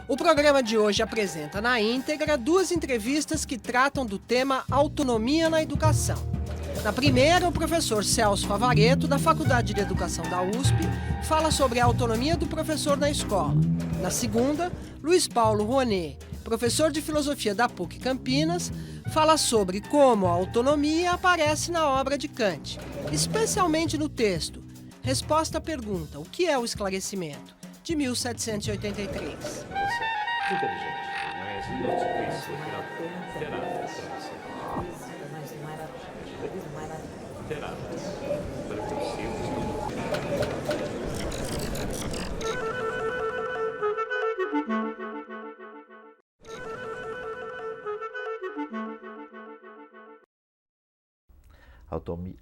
O programa de hoje apresenta na íntegra 2 entrevistas que tratam do tema autonomia na educação. Na primeira, o professor Celso Favaretto, da Faculdade de Educação da USP, fala sobre a autonomia do professor na escola. Na segunda, Luiz Paulo Rouanet, professor de filosofia da PUC Campinas, fala sobre como a autonomia aparece na obra de Kant, especialmente no texto Resposta à Pergunta: O que é o esclarecimento?, de 1783. Inteligente, mas não se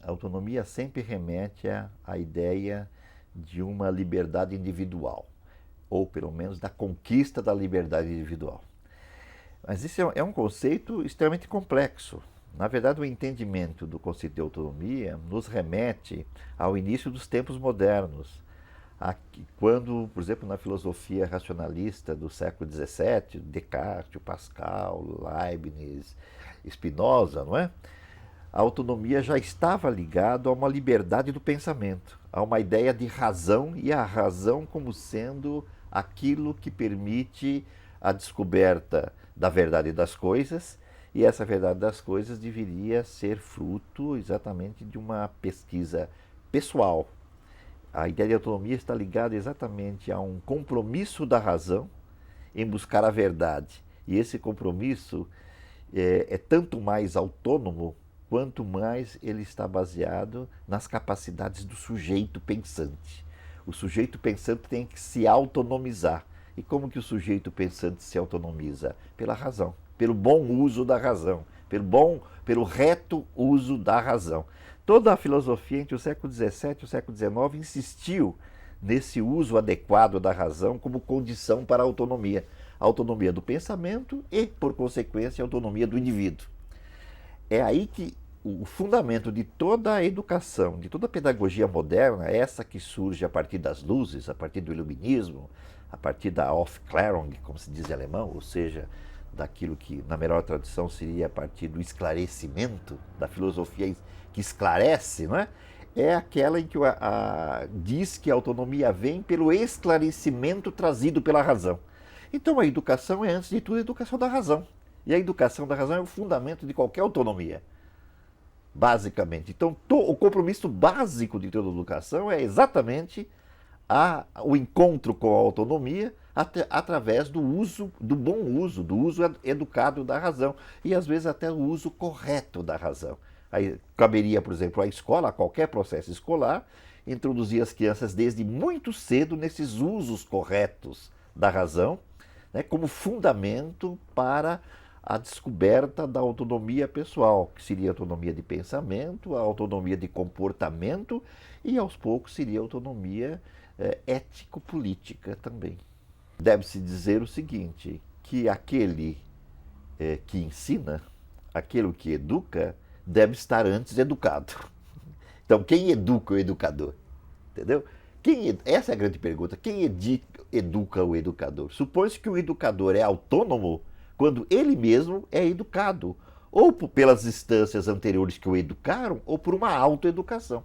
Autonomia sempre remete à ideia de uma liberdade individual, ou pelo menos da conquista da liberdade individual. Mas isso é um conceito extremamente complexo. Na verdade, o entendimento do conceito de autonomia nos remete ao início dos tempos modernos, quando, por exemplo, na filosofia racionalista do século XVII, Descartes, Pascal, Leibniz, Spinoza, não é? A autonomia já estava ligada a uma liberdade do pensamento, a uma ideia de razão, e a razão como sendo aquilo que permite a descoberta da verdade das coisas, e essa verdade das coisas deveria ser fruto exatamente de uma pesquisa pessoal. A ideia de autonomia está ligada exatamente a um compromisso da razão em buscar a verdade, e esse compromisso é tanto mais autônomo quanto mais ele está baseado nas capacidades do sujeito pensante. O sujeito pensante tem que se autonomizar. E como que o sujeito pensante se autonomiza? Pela razão, pelo bom uso da razão, pelo reto uso da razão. Toda a filosofia entre o século XVII e o século XIX insistiu nesse uso adequado da razão como condição para a autonomia do pensamento e, por consequência, a autonomia do indivíduo. É aí que o fundamento de toda a educação, de toda a pedagogia moderna, essa que surge a partir das luzes, a partir do iluminismo, a partir da Aufklärung, como se diz em alemão, ou seja, daquilo que na melhor tradução seria a partir do esclarecimento, da filosofia que esclarece, não é? É aquela em que diz que a autonomia vem pelo esclarecimento trazido pela razão. Então a educação é, antes de tudo, a educação da razão. E a educação da razão é o fundamento de qualquer autonomia, basicamente. Então, o compromisso básico de toda educação é exatamente o encontro com a autonomia através do bom uso, do uso educado da razão, e às vezes até o uso correto da razão. Aí caberia, por exemplo, à escola, a qualquer processo escolar, introduzir as crianças desde muito cedo nesses usos corretos da razão, né, como fundamento para a descoberta da autonomia pessoal, que seria a autonomia de pensamento, a autonomia de comportamento e, aos poucos, seria a autonomia ético-política também. Deve-se dizer o seguinte, que aquele que ensina, aquele que educa, deve estar antes educado. Então, quem educa o educador? Entendeu? Essa é a grande pergunta. Quem educa o educador? Supõe-se que o educador é autônomo quando ele mesmo é educado, ou pelas instâncias anteriores que o educaram, ou por uma autoeducação.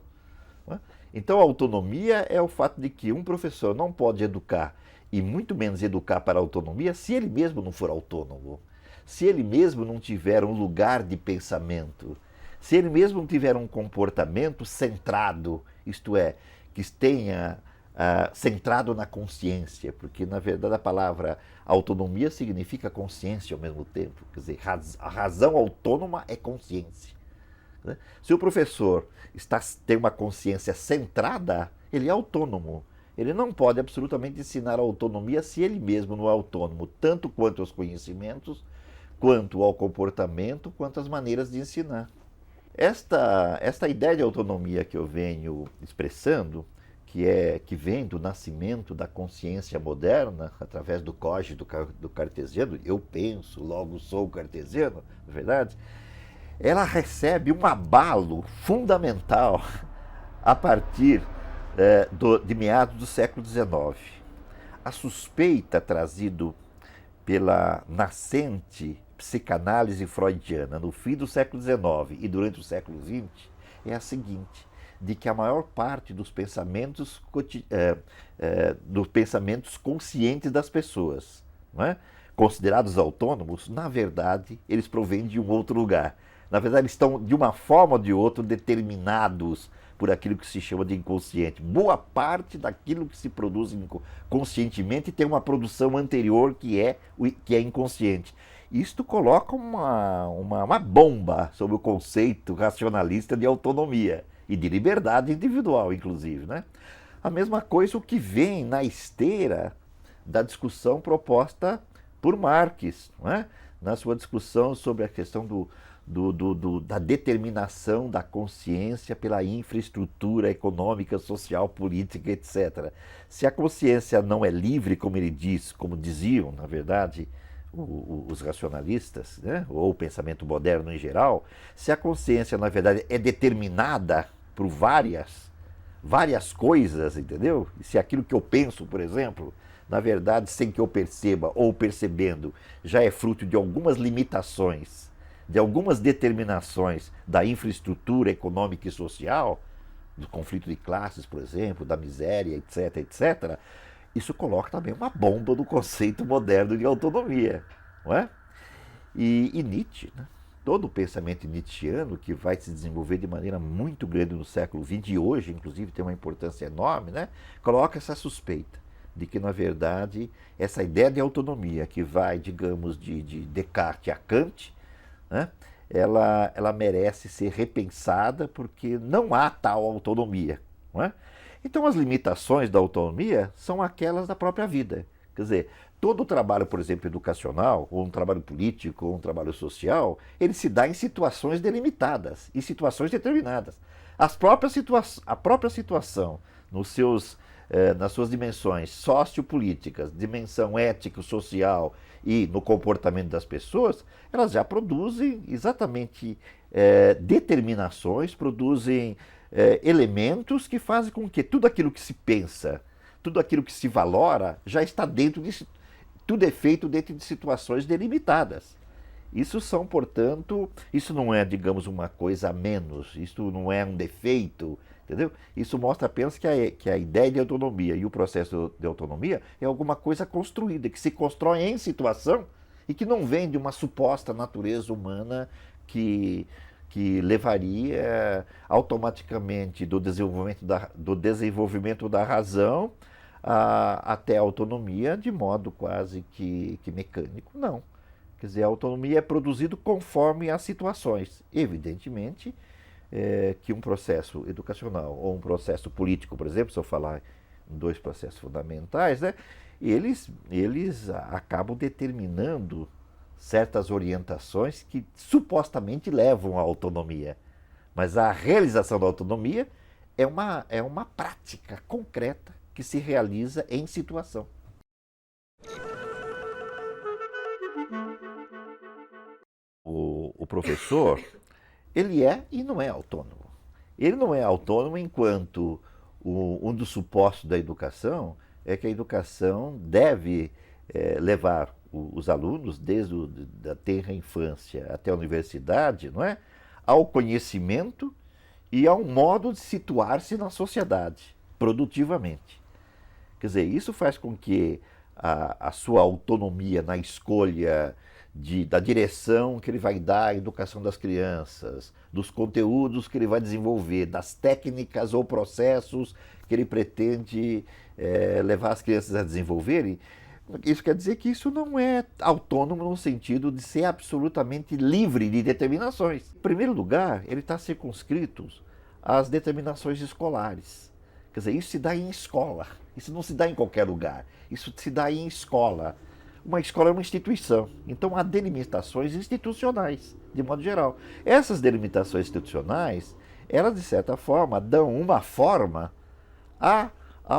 Então a autonomia é o fato de que um professor não pode educar, e muito menos educar para a autonomia, se ele mesmo não for autônomo, se ele mesmo não tiver um lugar de pensamento, se ele mesmo não tiver um comportamento centrado, isto é, que tenha centrado na consciência, porque na verdade a palavra autonomia significa consciência ao mesmo tempo, quer dizer, a razão autônoma é consciência, né? Se o professor tem uma consciência centrada, ele é autônomo. Ele não pode absolutamente ensinar a autonomia se ele mesmo não é autônomo, tanto quanto aos conhecimentos, quanto ao comportamento, quanto às maneiras de ensinar. Esta ideia de autonomia que eu venho expressando, que vem do nascimento da consciência moderna, através do código do cartesiano, eu penso, logo sou cartesiano, na verdade, ela recebe um abalo fundamental a partir de meados do século XIX. A suspeita pela nascente psicanálise freudiana no fim do século XIX e durante o século XX é a seguinte, de que a maior parte dos pensamentos conscientes das pessoas, não é? Considerados autônomos, na verdade, eles provêm de um outro lugar. Na verdade, eles estão, de uma forma ou de outra, determinados por aquilo que se chama de inconsciente. Boa parte daquilo que se produz conscientemente tem uma produção anterior que é inconsciente. Isto coloca uma bomba sobre o conceito racionalista de autonomia e de liberdade individual, inclusive, né? A mesma coisa o que vem na esteira da discussão proposta por Marx, não é? Na sua discussão sobre a questão da determinação da consciência pela infraestrutura econômica, social, política, etc. Se a consciência não é livre, como ele diz, como diziam, na verdade, os racionalistas, né? Ou o pensamento moderno em geral, se a consciência, na verdade, é determinada por várias coisas, entendeu? E se aquilo que eu penso, por exemplo, na verdade, sem que eu perceba ou percebendo, já é fruto de algumas limitações, de algumas determinações da infraestrutura econômica e social, do conflito de classes, por exemplo, da miséria, etc., etc., isso coloca também uma bomba no conceito moderno de autonomia, não é? E Nietzsche, né? Todo o pensamento nietzschiano, que vai se desenvolver de maneira muito grande no século XX, e hoje, inclusive, tem uma importância enorme, né? Coloca essa suspeita de que, na verdade, essa ideia de autonomia, que vai, digamos, de Descartes a Kant, né? Ela merece ser repensada porque não há tal autonomia, não é? Então, as limitações da autonomia são aquelas da própria vida. Quer dizer, todo o trabalho, por exemplo, educacional, ou um trabalho político, ou um trabalho social, ele se dá em situações delimitadas, em situações determinadas. A própria situação, nas suas dimensões sociopolíticas, dimensão ético-social e no comportamento das pessoas, elas já produzem exatamente determinações, produzem elementos que fazem com que tudo aquilo que se pensa, tudo aquilo que se valora, já está tudo é feito dentro de situações delimitadas. Isso são, portanto, isso não é, digamos, uma coisa a menos, isso não é um defeito, entendeu? Isso mostra apenas que a ideia de autonomia e o processo de autonomia é alguma coisa construída, que se constrói em situação e que não vem de uma suposta natureza humana que levaria automaticamente do desenvolvimento da razão até a autonomia de modo quase que mecânico. Não. Quer dizer, a autonomia é produzida conforme as situações. Evidentemente que um processo educacional ou um processo político, por exemplo, se eu falar em dois processos fundamentais, né, eles acabam determinando certas orientações que supostamente levam à autonomia. Mas a realização da autonomia é uma prática concreta que se realiza em situação. O professor, ele é e não é autônomo. Ele não é autônomo enquanto um dos supostos da educação é que a educação deve levar os alunos, desde a tenra infância até a universidade, não é? Ao conhecimento e ao modo de situar-se na sociedade, produtivamente. Quer dizer, isso faz com que a sua autonomia na escolha da direção que ele vai dar à educação das crianças, dos conteúdos que ele vai desenvolver, das técnicas ou processos que ele pretende levar as crianças a desenvolverem. Isso quer dizer que isso não é autônomo no sentido de ser absolutamente livre de determinações. Em primeiro lugar, ele está circunscrito às determinações escolares. Quer dizer, isso se dá em escola, isso não se dá em qualquer lugar, isso se dá em escola. Uma escola é uma instituição, então há delimitações institucionais, de modo geral. Essas delimitações institucionais, elas de certa forma dão uma forma a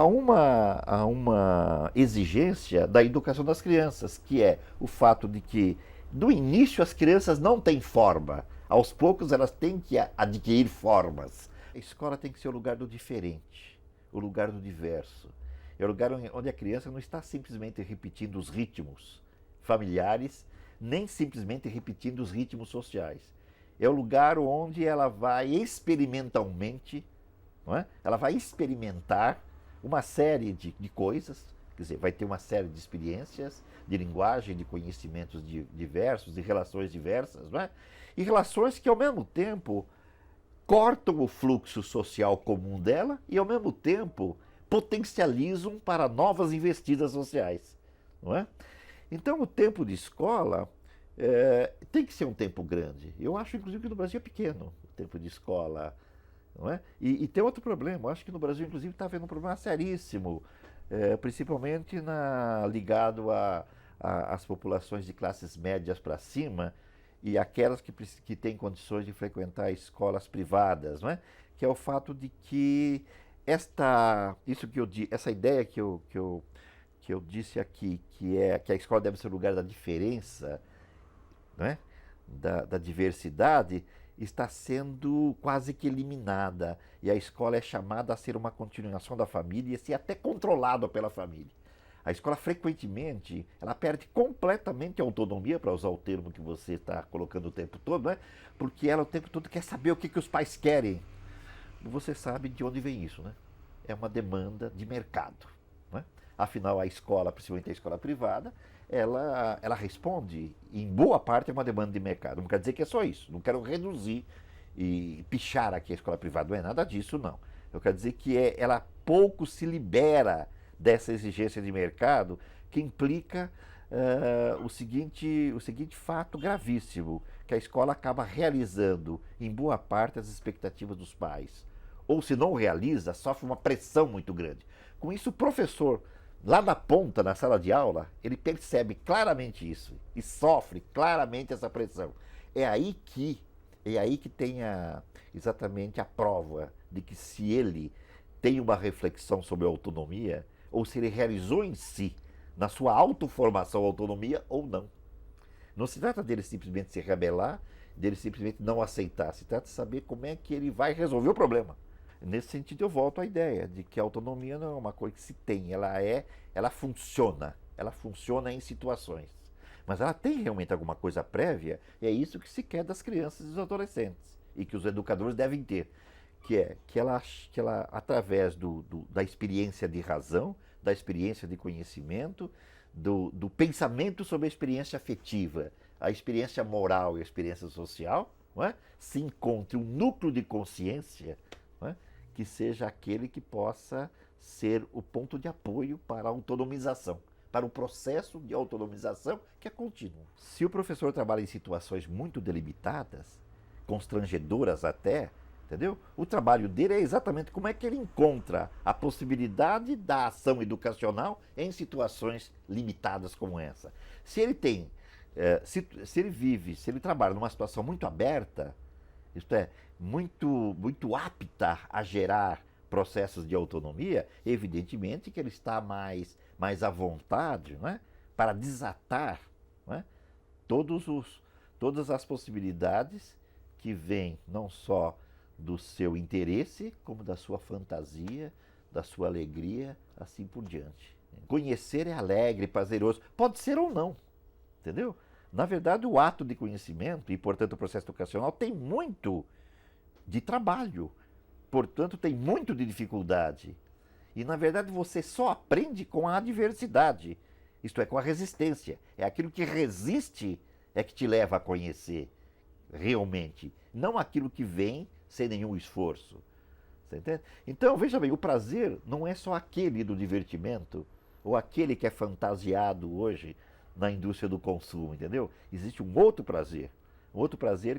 uma exigência da educação das crianças, que é o fato de que, do início, as crianças não têm forma. Aos poucos, elas têm que adquirir formas. A escola tem que ser o lugar do diferente, o lugar do diverso. É o lugar onde a criança não está simplesmente repetindo os ritmos familiares, nem simplesmente repetindo os ritmos sociais. É o lugar onde ela vai experimentalmente, não é? Ela vai experimentar uma série de coisas, quer dizer, vai ter uma série de experiências, de linguagem, de conhecimentos diversos, de relações diversas, não é? E relações que, ao mesmo tempo, cortam o fluxo social comum dela e, ao mesmo tempo, potencializam para novas investidas sociais, não é? Então, o tempo de escola tem que ser um tempo grande. Eu acho, inclusive, que no Brasil é pequeno o tempo de escola, não é? E tem outro problema. Eu acho que no Brasil, inclusive, está havendo um problema seríssimo, principalmente ligado às populações de classes médias para cima e aquelas que têm condições de frequentar escolas privadas, não é? Que é o fato de que essa ideia que eu disse aqui, que a escola deve ser o lugar da diferença, não é? Da diversidade, está sendo quase que eliminada. E a escola é chamada a ser uma continuação da família e a ser até controlada pela família. A escola, frequentemente, ela perde completamente a autonomia, para usar o termo que você está colocando o tempo todo, né? Porque ela o tempo todo quer saber o que os pais querem. Você sabe de onde vem isso, né? É uma demanda de mercado, né? Afinal, a escola, principalmente a escola privada, ela responde, em boa parte, é uma demanda de mercado. Não quer dizer que é só isso. Não quero reduzir e pichar aqui a escola privada. Não é nada disso, não. Eu quero dizer que ela pouco se libera dessa exigência de mercado, que implica o seguinte fato gravíssimo, que a escola acaba realizando, em boa parte, as expectativas dos pais. Ou, se não realiza, sofre uma pressão muito grande. Com isso, o professor, lá na ponta, na sala de aula, ele percebe claramente isso e sofre claramente essa pressão. É aí que tem exatamente a prova de que, se ele tem uma reflexão sobre a autonomia, ou se ele realizou em si, na sua autoformação, a autonomia ou não. Não se trata dele simplesmente se rebelar, dele simplesmente não aceitar. Se trata de saber como é que ele vai resolver o problema. Nesse sentido, eu volto à ideia de que a autonomia não é uma coisa que se tem, ela funciona em situações. Mas ela tem realmente alguma coisa prévia, e é isso que se quer das crianças e dos adolescentes, e que os educadores devem ter. Que ela através da experiência de razão, da experiência de conhecimento, do pensamento sobre a experiência afetiva, a experiência moral e a experiência social, não é? Se encontre um núcleo de consciência, não é? Que seja aquele que possa ser o ponto de apoio para a autonomização, para o processo de autonomização que é contínuo. Se o professor trabalha em situações muito delimitadas, constrangedoras até, entendeu? O trabalho dele é exatamente como é que ele encontra a possibilidade da ação educacional em situações limitadas como essa. Se ele tem, se ele trabalha numa situação muito aberta, isto é, muito apta a gerar processos de autonomia, evidentemente que ele está mais à vontade, não é? Para desatar, não é? Todas as possibilidades que vêm não só do seu interesse, como da sua fantasia, da sua alegria, assim por diante. Conhecer é alegre, prazeroso, pode ser ou não, entendeu? Na verdade, o ato de conhecimento, e portanto o processo educacional, tem muito de trabalho, portanto tem muito de dificuldade. E na verdade você só aprende com a adversidade, isto é, com a resistência. É aquilo que resiste é que te leva a conhecer realmente, não aquilo que vem sem nenhum esforço. Você entende? Então, veja bem, o prazer não é só aquele do divertimento, ou aquele que é fantasiado hoje na indústria do consumo, entendeu? Existe um outro prazer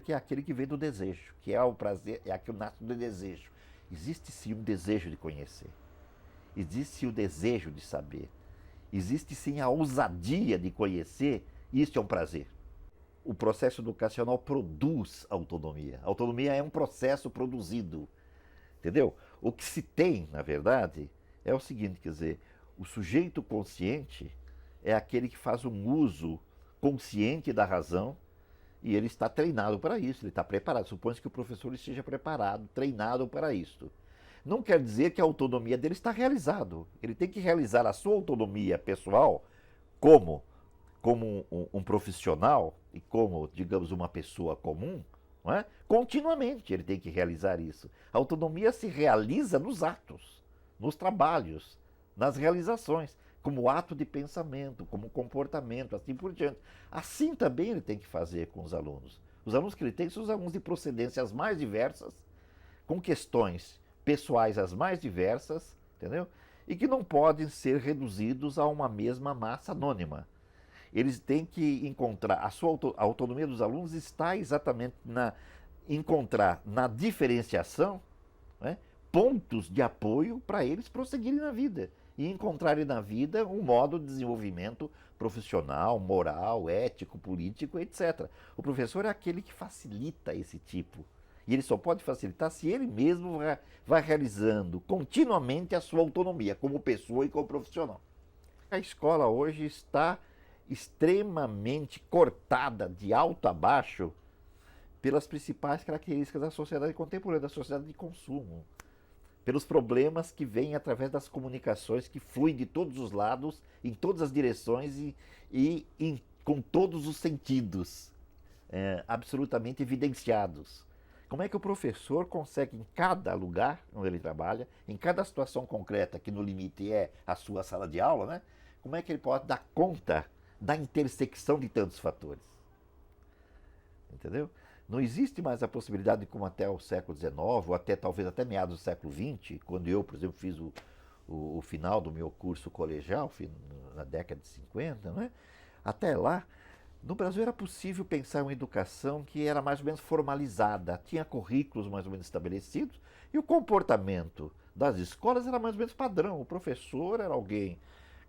que é aquele que vem do desejo, que é o prazer, é aquele que nasce do desejo. Existe sim um desejo de conhecer, existe sim o desejo de saber, existe sim a ousadia de conhecer, e isso é um prazer. O processo educacional produz autonomia. A autonomia é um processo produzido, entendeu? O que se tem, na verdade, é o seguinte, quer dizer, o sujeito consciente é aquele que faz um uso consciente da razão e ele está treinado para isso, ele está preparado. Supõe-se que o professor esteja preparado, treinado para isso. Não quer dizer que a autonomia dele está realizada. Ele tem que realizar a sua autonomia pessoal como como um profissional e como, digamos, uma pessoa comum, não é? Continuamente ele tem que realizar isso. A autonomia se realiza nos atos, nos trabalhos, nas realizações, como ato de pensamento, como comportamento, assim por diante. Assim também ele tem que fazer com os alunos. Os alunos que ele tem são os alunos de procedências mais diversas, com questões pessoais as mais diversas, entendeu? E que não podem ser reduzidos a uma mesma massa anônima. Eles têm que encontrar, a autonomia dos alunos está exatamente encontrar na diferenciação, né, pontos de apoio para eles prosseguirem na vida e encontrarem na vida um modo de desenvolvimento profissional, moral, ético, político, etc. O professor é aquele que facilita esse tipo. E ele só pode facilitar se ele mesmo vai realizando continuamente a sua autonomia como pessoa e como profissional. A escola hoje está extremamente cortada de alto a baixo pelas principais características da sociedade contemporânea, da sociedade de consumo, pelos problemas que vêm através das comunicações que fluem de todos os lados, em todas as direções com todos os sentidos absolutamente evidenciados. Como é que o professor consegue, em cada lugar onde ele trabalha, em cada situação concreta, que no limite é a sua sala de aula, né? Como é que ele pode dar conta da intersecção de tantos fatores? Entendeu? Não existe mais a possibilidade de, como até o século XIX, ou até talvez até meados do século XX, quando eu, por exemplo, fiz o final do meu curso colegial, na década de 50, né? Até lá, no Brasil era possível pensar uma educação que era mais ou menos formalizada, tinha currículos mais ou menos estabelecidos, e o comportamento das escolas era mais ou menos padrão. O professor era alguém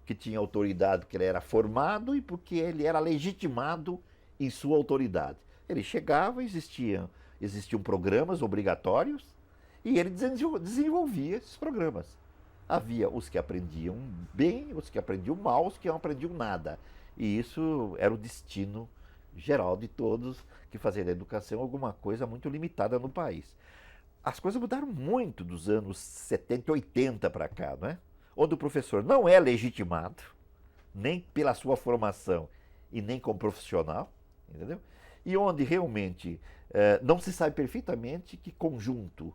que tinha autoridade, porque ele era formado e porque ele era legitimado em sua autoridade. Ele chegava, existiam programas obrigatórios e ele desenvolvia esses programas. Havia os que aprendiam bem, os que aprendiam mal, os que não aprendiam nada. E isso era o destino geral de todos que faziam da educação alguma coisa muito limitada no país. As coisas mudaram muito dos anos 70 e 80 para cá, não é? Onde o professor não é legitimado, nem pela sua formação e nem como profissional, entendeu? E onde realmente não se sabe perfeitamente que conjunto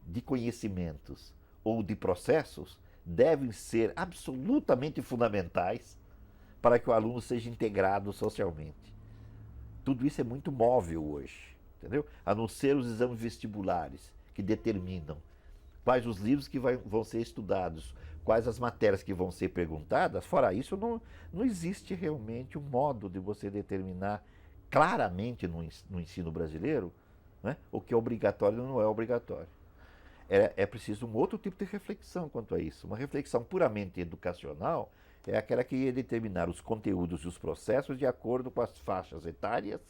de conhecimentos ou de processos devem ser absolutamente fundamentais para que o aluno seja integrado socialmente. Tudo isso é muito móvel hoje, entendeu? A não ser os exames vestibulares, que determinam quais os livros que vão ser estudados, quais as matérias que vão ser perguntadas. Fora isso, não existe realmente um modo de você determinar claramente no ensino brasileiro, né, o que é obrigatório e não é obrigatório. É preciso um outro tipo de reflexão quanto a isso. Uma reflexão puramente educacional é aquela que ia determinar os conteúdos e os processos de acordo com as faixas etárias,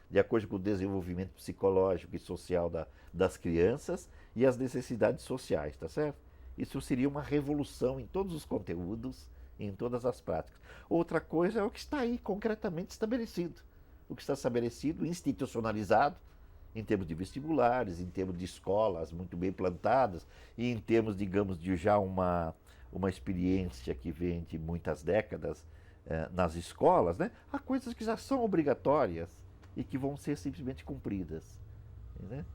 de acordo com o desenvolvimento psicológico e social das crianças e as necessidades sociais, tá certo? Isso seria uma revolução em todos os conteúdos e em todas as práticas. Outra coisa é o que está aí concretamente estabelecido. O que está estabelecido, institucionalizado, em termos de vestibulares, em termos de escolas muito bem plantadas, e em termos, digamos, de já uma experiência que vem de muitas décadas nas escolas, né? Há coisas que já são obrigatórias e que vão ser simplesmente cumpridas. Né?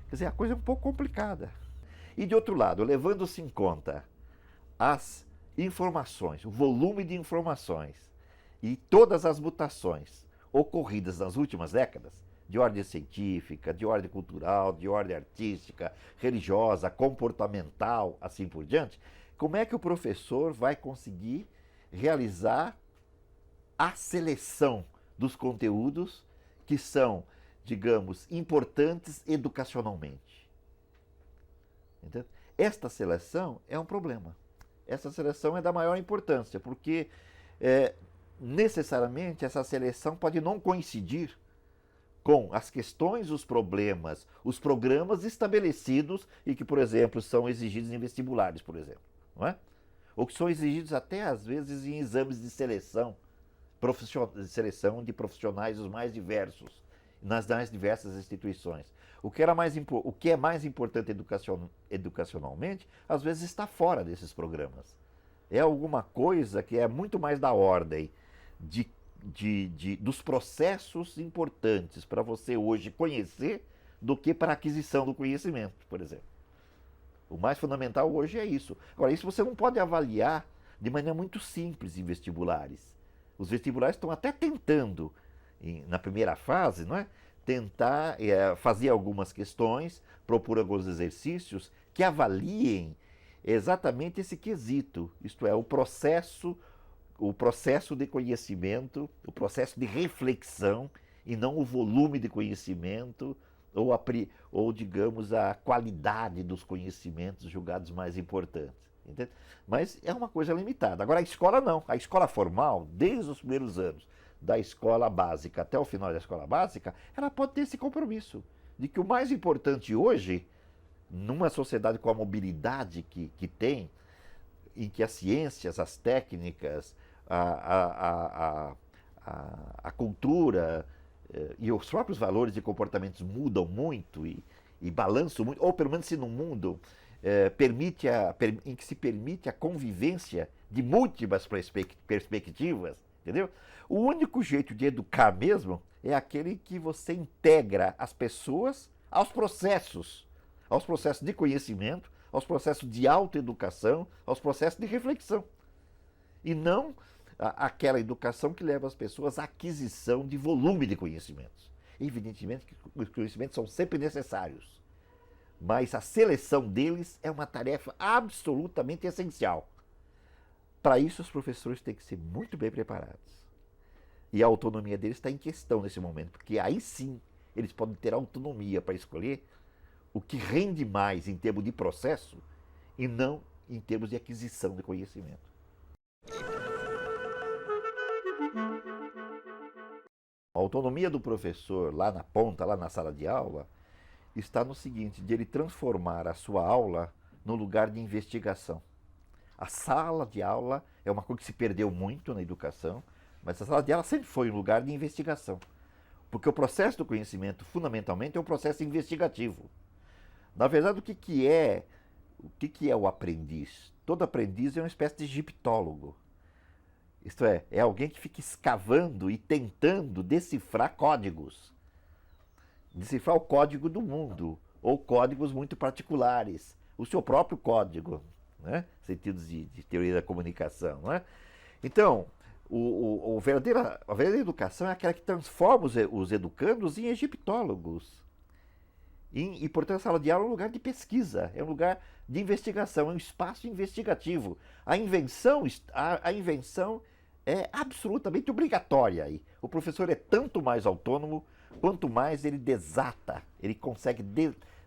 Quer dizer, a coisa é um pouco complicada. E de outro lado, levando-se em conta as informações, o volume de informações e todas as mutações ocorridas nas últimas décadas, de ordem científica, de ordem cultural, de ordem artística, religiosa, comportamental, assim por diante, como é que o professor vai conseguir realizar a seleção dos conteúdos que são, digamos, importantes educacionalmente? Entende? Esta seleção é um problema. Essa seleção é da maior importância, porque necessariamente essa seleção pode não coincidir com as questões, os problemas, os programas estabelecidos e que, por exemplo, são exigidos em vestibulares, por exemplo, não é? Ou que são exigidos até, às vezes, em exames de seleção de profissionais os mais diversos, nas mais diversas instituições. O que é mais importante educacionalmente, às vezes está fora desses programas. É alguma coisa que é muito mais da ordem dos processos importantes para você hoje conhecer do que para a aquisição do conhecimento, por exemplo. O mais fundamental hoje é isso. Agora, isso você não pode avaliar de maneira muito simples em vestibulares. Os vestibulares estão até tentando, na primeira fase, não é? Tentar fazer algumas questões, propor alguns exercícios que avaliem exatamente esse quesito, isto é, o processo de conhecimento, o processo de reflexão, e não o volume de conhecimento, ou digamos, a qualidade dos conhecimentos julgados mais importantes. Entende? Mas é uma coisa limitada. Agora, a escola não. A escola formal, desde os primeiros anos da escola básica até o final da escola básica, ela pode ter esse compromisso de que o mais importante hoje, numa sociedade com a mobilidade que tem, em que as ciências, as técnicas, a cultura e os próprios valores e comportamentos mudam muito e balançam muito, ou pelo menos se no mundo em que se permite a convivência de múltiplas perspectivas, entendeu? O único jeito de educar mesmo é aquele que você integra as pessoas aos processos de conhecimento, aos processos de autoeducação, aos processos de reflexão. E não aquela educação que leva as pessoas à aquisição de volume de conhecimentos. Evidentemente que os conhecimentos são sempre necessários, mas a seleção deles é uma tarefa absolutamente essencial. Para isso, os professores têm que ser muito bem preparados. E a autonomia deles está em questão nesse momento, porque aí sim eles podem ter autonomia para escolher o que rende mais em termos de processo e não em termos de aquisição de conhecimento. A autonomia do professor lá na ponta, lá na sala de aula, está no seguinte, de ele transformar a sua aula no lugar de investigação. A sala de aula é uma coisa que se perdeu muito na educação, mas a sala de aula sempre foi um lugar de investigação. Porque o processo do conhecimento, fundamentalmente, é um processo investigativo. Na verdade, o que é o aprendiz? Todo aprendiz é uma espécie de egiptólogo. Isto é alguém que fica escavando e tentando decifrar códigos. Decifrar o código do mundo, ou códigos muito particulares, o seu próprio código, né? Sentidos de teoria da comunicação. Né? Então, a verdadeira educação é aquela que transforma os educandos em egiptólogos. E, portanto, a sala de aula é um lugar de pesquisa, é um lugar de investigação, é um espaço investigativo. A invenção é absolutamente obrigatória aí. O professor é tanto mais autônomo quanto mais ele ele consegue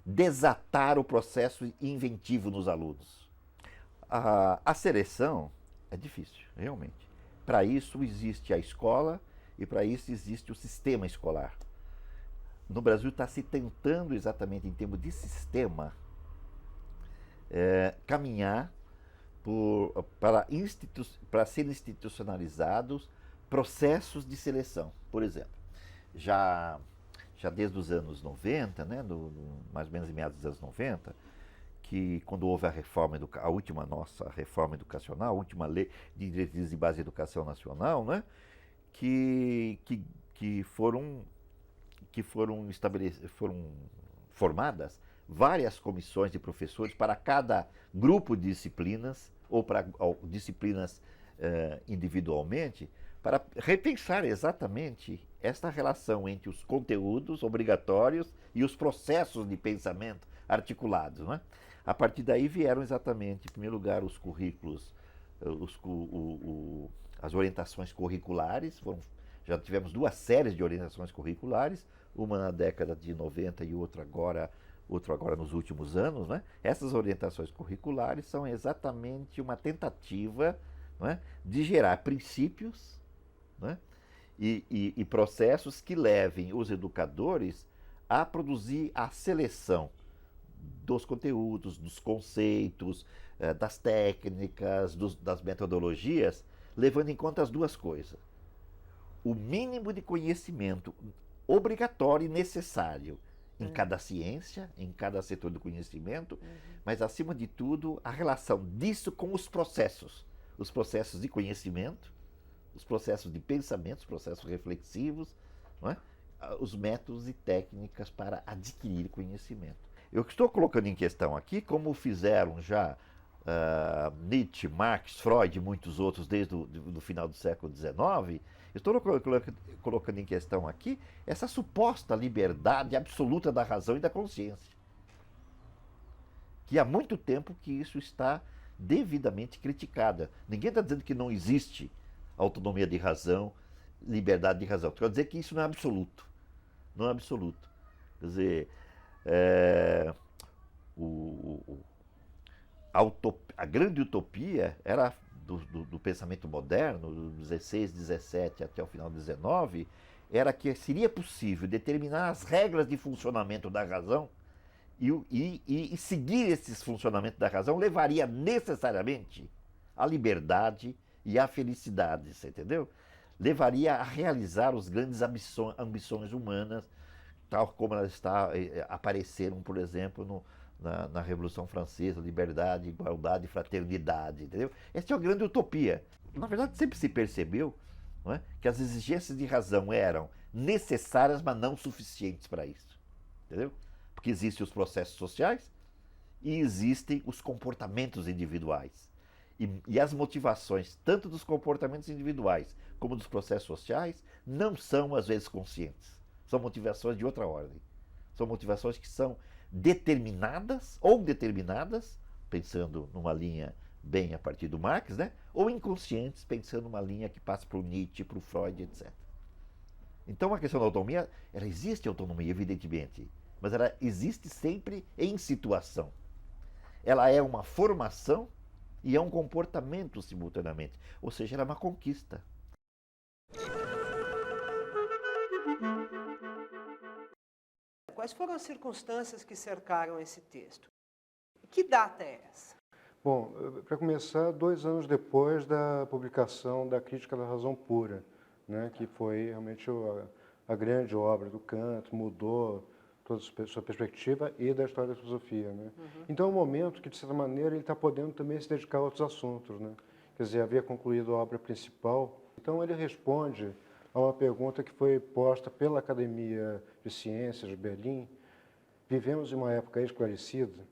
desatar o processo inventivo nos alunos. A seleção é difícil, realmente. Para isso existe a escola e para isso existe o sistema escolar. No Brasil está se tentando, exatamente em termos de sistema, caminhar para serem institucionalizados processos de seleção. Por exemplo, já desde os anos 90, né, mais ou menos em meados dos anos 90, que quando houve a última nossa reforma educacional, a última lei de diretrizes de base de educação nacional, né, que foram formadas várias comissões de professores para cada grupo de disciplinas ou para disciplinas individualmente, para repensar exatamente esta relação entre os conteúdos obrigatórios e os processos de pensamento articulados. Né? A partir daí vieram exatamente, em primeiro lugar, os currículos, as orientações curriculares. Já tivemos duas séries de orientações curriculares, uma na década de 90 e outra agora nos últimos anos. Né? Essas orientações curriculares são exatamente uma tentativa, né, de gerar princípios, né, e processos que levem os educadores a produzir a seleção dos conteúdos, dos conceitos, das técnicas, das metodologias, levando em conta as duas coisas. O mínimo de conhecimento obrigatório e necessário em cada ciência, em cada setor do conhecimento, mas, acima de tudo, a relação disso com os processos de conhecimento, os processos de pensamento, os processos reflexivos, não é? Os métodos e técnicas para adquirir conhecimento. Eu estou colocando em questão aqui, como fizeram já Nietzsche, Marx, Freud e muitos outros desde o final do século XIX, estou colocando em questão aqui essa suposta liberdade absoluta da razão e da consciência. Que há muito tempo que isso está devidamente criticada. Ninguém está dizendo que não existe autonomia de razão, liberdade de razão. Quer dizer que isso não é absoluto. Não é absoluto. Quer dizer, a grande utopia era do pensamento moderno, do 16, 17 até o final do 19, era que seria possível determinar as regras de funcionamento da razão e seguir esses funcionamentos da razão levaria necessariamente à liberdade e à felicidade, você entendeu? Levaria a realizar as grandes ambições humanas, tal como elas apareceram, por exemplo, na Revolução Francesa, liberdade, igualdade, fraternidade, entendeu? Essa é uma grande utopia. Na verdade, sempre se percebeu, não é, que as exigências de razão eram necessárias, mas não suficientes para isso, entendeu? Porque existem os processos sociais e existem os comportamentos individuais. E as motivações, tanto dos comportamentos individuais como dos processos sociais, não são, às vezes, conscientes. São motivações de outra ordem. São motivações que são determinadas, pensando numa linha bem a partir do Marx, né? Ou inconscientes, pensando numa linha que passa para o Nietzsche, para o Freud, etc. Então, a questão da autonomia, ela existe autonomia, evidentemente, mas ela existe sempre em situação. Ela é uma formação e é um comportamento simultaneamente. Ou seja, ela é uma conquista. Quais foram as circunstâncias que cercaram esse texto? Que data é essa? Bom, para começar, 2 anos depois da publicação da Crítica da Razão Pura, né, que foi realmente a grande obra do Kant, mudou toda a sua perspectiva e da história da filosofia, né? Então é um momento que, de certa maneira, ele está podendo também se dedicar a outros assuntos, né? Quer dizer, havia concluído a obra principal. Então ele responde a uma pergunta que foi posta pela Academia de Ciências de Berlim: vivemos em uma época esclarecida?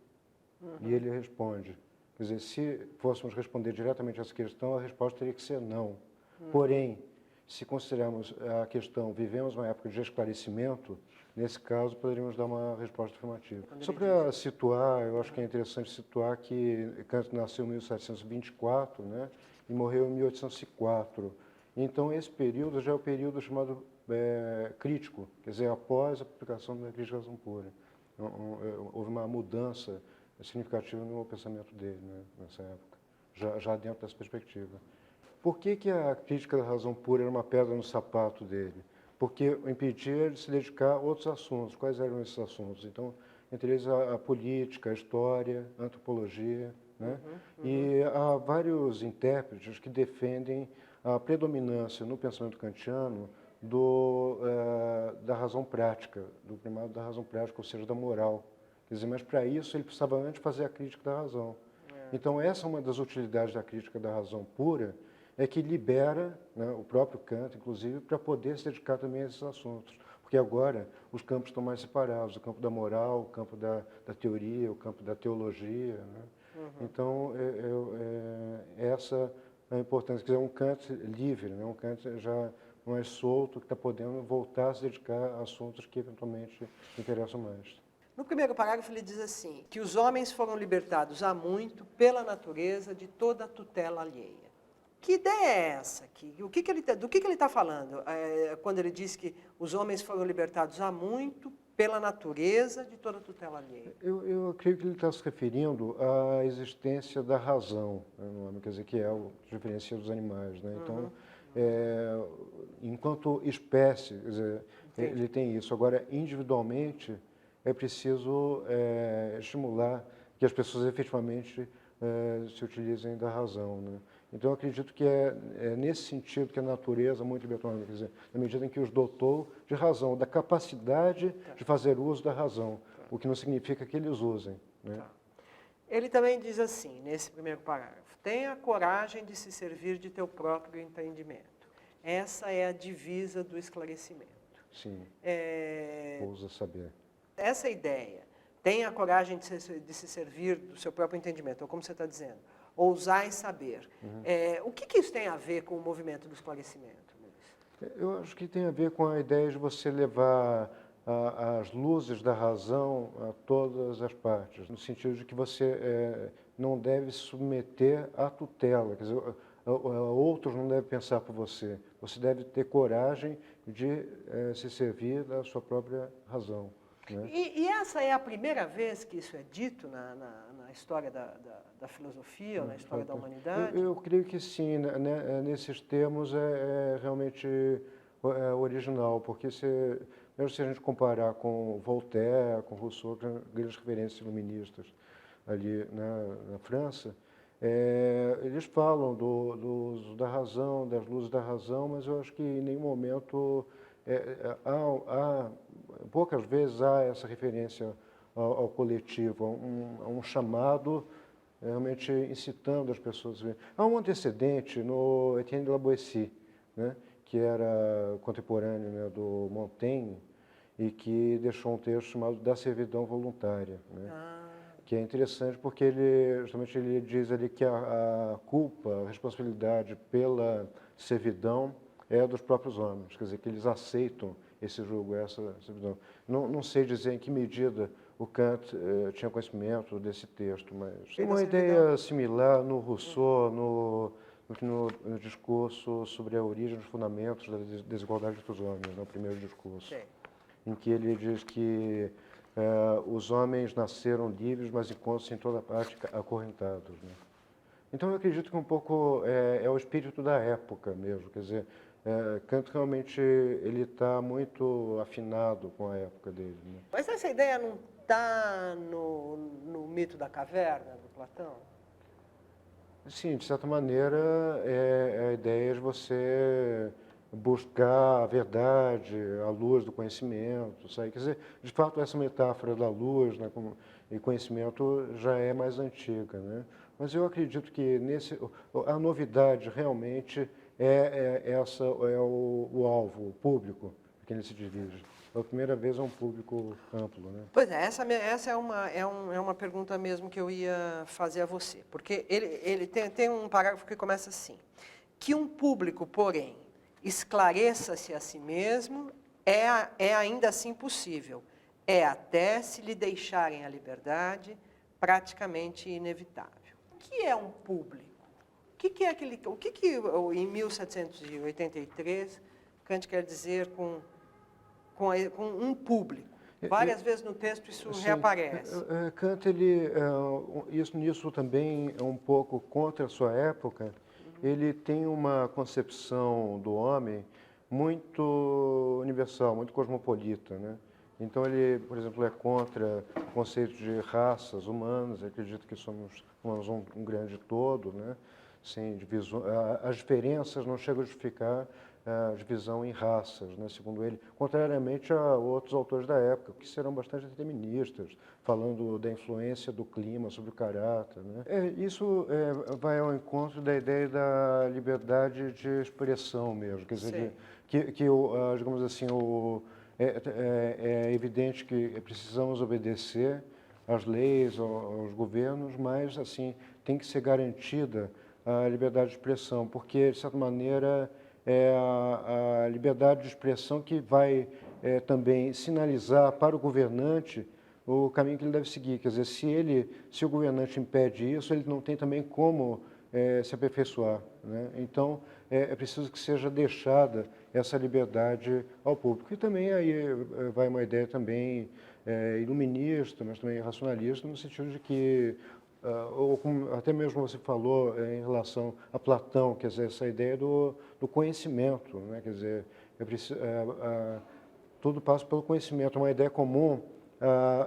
E ele responde, quer dizer, se fôssemos responder diretamente a essa questão, a resposta teria que ser não. Porém, se considerarmos a questão vivemos uma época de esclarecimento, nesse caso poderíamos dar uma resposta afirmativa. Só para situar, eu acho que é interessante situar que Kant nasceu em 1724, né, e morreu em 1804. Então esse período já é o período chamado crítico, quer dizer, após a publicação da Crítica da Razão Pura. Houve uma mudança significativa no pensamento dele, né, nessa época, já dentro dessa perspectiva. Por que a Crítica da Razão Pura era uma pedra no sapato dele? Porque o impedia de se dedicar a outros assuntos. Quais eram esses assuntos? Então, entre eles a política, a história, a antropologia, né? E há vários intérpretes que defendem a predominância no pensamento kantiano da razão prática, do primado da razão prática, ou seja, da moral. Quer dizer, mas para isso ele precisava antes fazer a crítica da razão. Então essa é uma das utilidades da Crítica da Razão Pura, é que libera, né, o próprio Kant, inclusive, para poder se dedicar também a esses assuntos. Porque agora os campos estão mais separados, o campo da moral, o campo da teoria, o campo da teologia, né? Então, essa é a importância. Quer dizer, um Kant livre, né? Um Kant já mais solto, que está podendo voltar a se dedicar a assuntos que eventualmente interessam mais. No primeiro parágrafo ele diz assim, que os homens foram libertados há muito pela natureza de toda a tutela alheia. Que ideia é essa aqui? Do que ele está falando quando ele diz que os homens foram libertados há muito pela natureza de toda a tutela alheia? Eu creio que ele está se referindo à existência da razão, né, no homem, quer dizer, que é o que diferencia dos animais, né? Então, enquanto espécie, quer dizer, ele tem isso. Agora, individualmente, é preciso estimular que as pessoas efetivamente se utilizem da razão, né? Então, eu acredito que é nesse sentido que a natureza é muito libertadora, quer dizer, na medida em que os dotou de razão, da capacidade de fazer uso da razão, o que não significa que eles usem, né? Ele também diz assim, nesse primeiro parágrafo, tenha coragem de se servir de teu próprio entendimento. Essa é a divisa do esclarecimento. Sim, ousa saber. Essa ideia, tenha a coragem de se servir do seu próprio entendimento, ou como você está dizendo, ousar e saber. O que isso tem a ver com o movimento do esclarecimento, Luiz? Eu acho que tem a ver com a ideia de você levar as luzes da razão a todas as partes, no sentido de que você não deve se submeter à tutela, quer dizer, outros não devem pensar por você. Você deve ter coragem de se servir da sua própria razão. Né? E essa é a primeira vez que isso é dito na história da filosofia, ou na história da humanidade? Eu creio que sim, né, nesses termos é realmente original, porque mesmo se a gente comparar com Voltaire, com Rousseau, que são grandes referências iluministas ali na França, eles falam do uso da razão, das luzes da razão, mas eu acho que em nenhum momento, poucas vezes há essa referência ao coletivo, a um chamado realmente incitando as pessoas a ver. Há um antecedente no Etienne de la Boétie, né, que era contemporâneo, né, do Montaigne, e que deixou um texto chamado Da Servidão Voluntária, né, que é interessante porque justamente ele diz ali que a culpa, a responsabilidade pela servidão é dos próprios homens, quer dizer, que eles aceitam esse julgo, essa servidão. Não sei dizer em que medida o Kant tinha conhecimento desse texto, mas tem uma ideia similar no Rousseau, no discurso sobre a origem dos fundamentos da desigualdade entre os homens, no primeiro discurso, em que ele diz que os homens nasceram livres, mas encontram-se em toda parte acorrentados. Né? Então, eu acredito que um pouco é o espírito da época mesmo, quer dizer, Kant realmente ele está muito afinado com a época dele. Né? Mas essa ideia não está no mito da caverna, do Platão? Sim, de certa maneira, a ideia de você buscar a verdade, a luz do conhecimento, sabe? Quer dizer, de fato, essa metáfora da luz, né, e conhecimento já é mais antiga, né? Mas eu acredito que a novidade realmente é o alvo, o público a quem ele se dirige. Pela primeira vez é um público amplo, né? Pois é, essa é uma pergunta mesmo que eu ia fazer a você, porque ele tem um parágrafo que começa assim: que um público, porém, esclareça-se a si mesmo é ainda assim possível, até se lhe deixarem a liberdade praticamente inevitável. O que é um público? O que em 1783 Kant quer dizer com um público? Várias vezes no texto isso reaparece. Kant, nisso também é um pouco contra a sua época. Ele tem uma concepção do homem muito universal, muito cosmopolita, né? Então ele, por exemplo, é contra o conceito de raças humanas, ele acredita que somos um grande todo, né? Sem divisão, as diferenças não chegam a justificar a divisão em raças, né, segundo ele, contrariamente a outros autores da época, que serão bastante deterministas, falando da influência do clima sobre o caráter. Né. Isso vai ao encontro da ideia da liberdade de expressão mesmo, quer dizer, digamos assim, é evidente que precisamos obedecer às leis, aos governos, mas assim tem que ser garantida a liberdade de expressão, porque, de certa maneira, é a liberdade de expressão que vai também sinalizar para o governante o caminho que ele deve seguir. Quer dizer, se o governante impede isso, ele não tem também como se aperfeiçoar. Né? Então, é preciso que seja deixada essa liberdade ao público. E também aí vai uma ideia também iluminista, mas também racionalista, no sentido de que ou como até mesmo você falou em relação a Platão, quer dizer, essa ideia do conhecimento, né? Quer dizer, tudo passa pelo conhecimento, uma ideia comum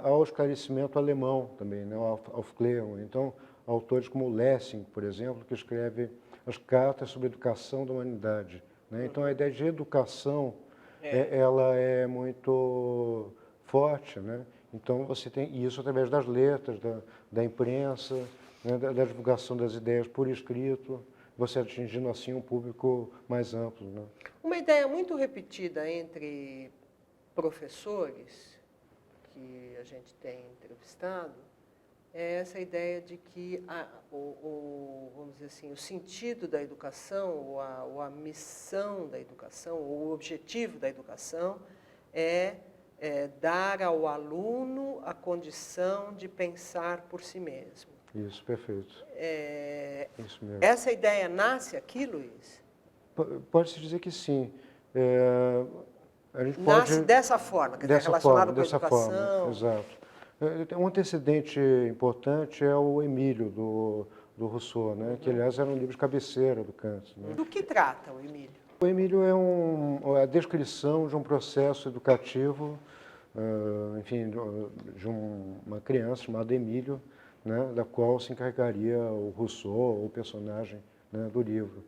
ao esclarecimento alemão também, né? Ao Aufklärung. Então, autores como Lessing, por exemplo, que escreve as cartas sobre a educação da humanidade, né? Então, a ideia de educação, ela é muito forte, né? Então, você tem isso através das letras, da imprensa, né, da divulgação das ideias por escrito. você atingindo assim um público mais amplo, né? Uma ideia muito repetida entre professores que a gente tem entrevistado é essa ideia de que vamos dizer assim, o sentido da educação, ou a missão da educação, ou o objetivo da educação é dar ao aluno a condição de pensar por si mesmo. Isso, perfeito. Isso mesmo. Essa ideia nasce aqui, Luiz? Pode-se dizer que sim. A gente Nasce dessa forma, quer dizer, relacionado com a educação. Forma, exato. Um antecedente importante é o Emílio, do Rousseau, né? Que, aliás, era um livro de cabeceira do Kant. Né? Do que trata o Emílio? O Emílio é a descrição de um processo educativo, enfim, de uma criança chamada Emílio, né? Da qual se encarregaria o Rousseau, o personagem, né? Do livro.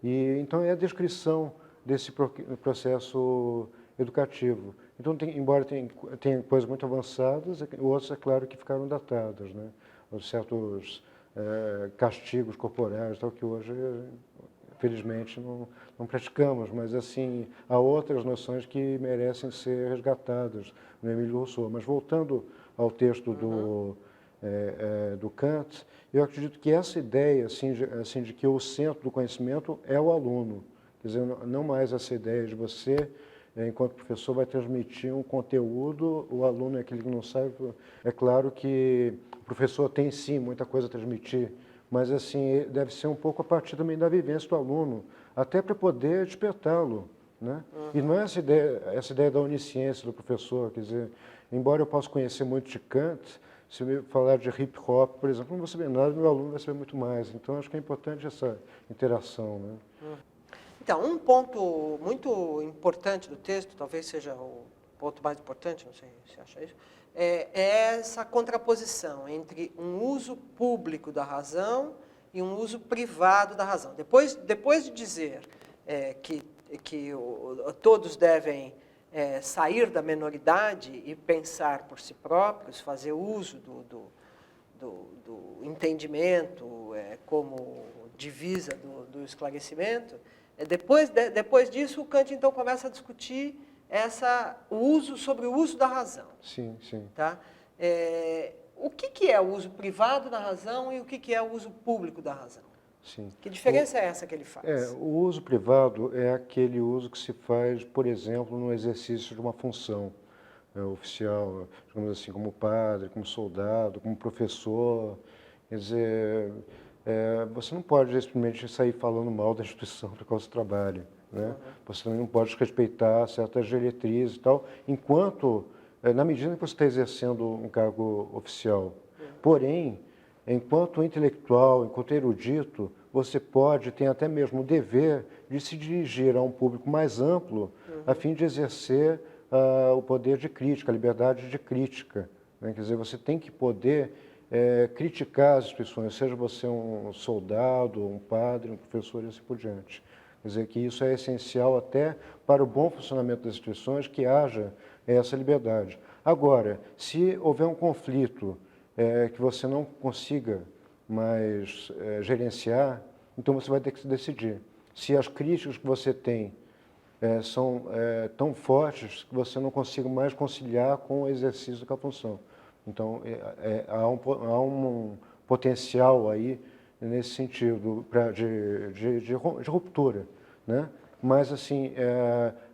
E, então, é a descrição desse processo educativo. Então, embora tenha coisas muito avançadas, outras, é claro, que ficaram datadas, né? Certos castigos corporais, tal, que hoje, felizmente, não praticamos, mas, assim, há outras noções que merecem ser resgatadas no Emílio Rousseau. Mas, voltando ao texto do Kant, eu acredito que essa ideia assim, de que o centro do conhecimento é o aluno, quer dizer, não mais essa ideia de você, enquanto professor, vai transmitir um conteúdo, o aluno é aquele que não sabe. É claro que o professor tem, sim, muita coisa a transmitir, mas, assim, deve ser um pouco a partir também da vivência do aluno, até para poder despertá-lo, né? E não é essa ideia da onisciência do professor, quer dizer, embora eu possa conhecer muito de Kant, se eu falar de hip hop, por exemplo, não vou saber nada, meu aluno vai saber muito mais. Então, acho que é importante essa interação, né? Então, um ponto muito importante do texto, talvez seja o ponto mais importante, não sei se você acha isso, é essa contraposição entre um uso público da razão e um uso privado da razão. Depois de dizer que todos devem sair da menoridade e pensar por si próprios, fazer uso do entendimento como divisa do esclarecimento, depois disso, o Kant, então, começa a discutir sobre o uso da razão. Sim, sim. Tá? O que é o uso privado da razão e o que é o uso público da razão? Sim. Que diferença é essa que ele faz? O uso privado é aquele uso que se faz, por exemplo, no exercício de uma função oficial, digamos assim, como padre, como soldado, como professor. Quer dizer, você não pode simplesmente sair falando mal da instituição para qual você trabalha, né? Você também não pode respeitar certas diretrizes e tal, na medida que você está exercendo um cargo oficial. Porém, enquanto intelectual, enquanto erudito, você tem até mesmo o dever de se dirigir a um público mais amplo, a fim de exercer o poder de crítica, a liberdade de crítica, né? Quer dizer, você tem que poder criticar as instituições, seja você um soldado, um padre, um professor e assim por diante. Quer dizer, que isso é essencial até para o bom funcionamento das instituições, que haja essa liberdade. Agora, se houver um conflito que você não consiga mais gerenciar, então você vai ter que se decidir. Se as críticas que você tem são tão fortes que você não consiga mais conciliar com o exercício da função. Então, há um potencial aí nesse sentido de ruptura, né? Mas, assim,